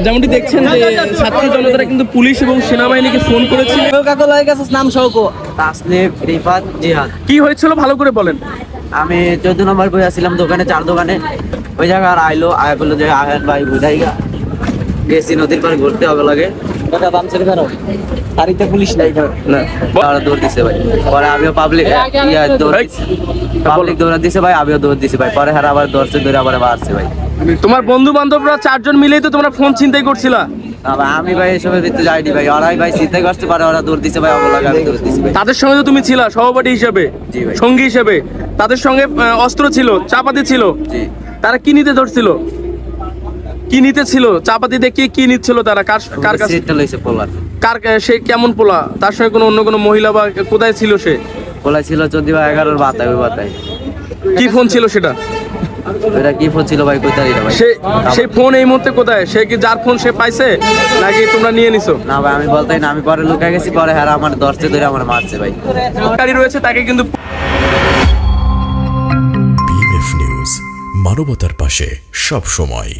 যেমনটি দেখছেন যে ছাত্র জনতারা কিন্তু পুলিশ এবং সেনাবাহিনীকে ফোন করেছিল। নাম তাসনিফ, রিফাত, জিহাদ। কি হয়েছিল ভালো করে বলেন। আমি 14 নম্বর বই আসছিলাম দোকানে, চার দোকানে। ওই জায়গায় আইলো, আয়া বললো যে আহেন ভাই বুঝাই গেছি নদীর পাড়ে ঘুরতে হবে লাগে। তারিখে পুলিশ নাই দৌড় দিছে ভাই। পরে আমিও পাবলিক দৌড় দিছে ভাই, আমিও দৌড় দিছি ভাই। পরে আবার দৌড়ছে, দৌড়ে আবার আসছে ভাই। তোমার বন্ধু বান্ধবরা 4 জন মিলেই তো তোমরা ফোন ছিনতাই করছিলা। আমি ভাই এসবের ভিতরে যাইনি ভাই। ওরাই ভাই চিন্তাই করতে পারে, ওরা দৌড় দিছে ভাই, আমার লাগে আমি দৌড় দিছি ভাই। তাদের সঙ্গে তো তুমি ছিলা সভাপতি হিসেবে, সঙ্গী হিসেবে। তাদের সঙ্গে অস্ত্র ছিল, চাপাতি ছিল। তারা কি নিতে ধরছিল? কি নিতে ছিল? চাপাতি দেখে কি নিচ্ছিল তারা? কার কাছে? কার সে কেমন পোলা? তার সঙ্গে কোনো অন্য কোনো মহিলা বা কোথায় ছিল সে? পোলা ছিল যদি ভাই 11-র বাতায়, ওই বাতায়। কি ফোন ছিল সেটা? এটা কি ফোন ছিল ভাই, কোথায় ভাই? সেই ফোন এই মুহূর্তে কোথায়? সে কি যার ফোন সে পাইছে নাকি তোমরা নিয়ে নিছো? না ভাই আমি বলতেই না, আমি পরে লুকাই গেছি। পরে হ্যাঁ আমার ধরছে, ধরে আমার মারছে ভাই। গাড়ি রয়েছে তাকে কিন্তু। BMF নিউজ, মানবতার পাশে সব সময়।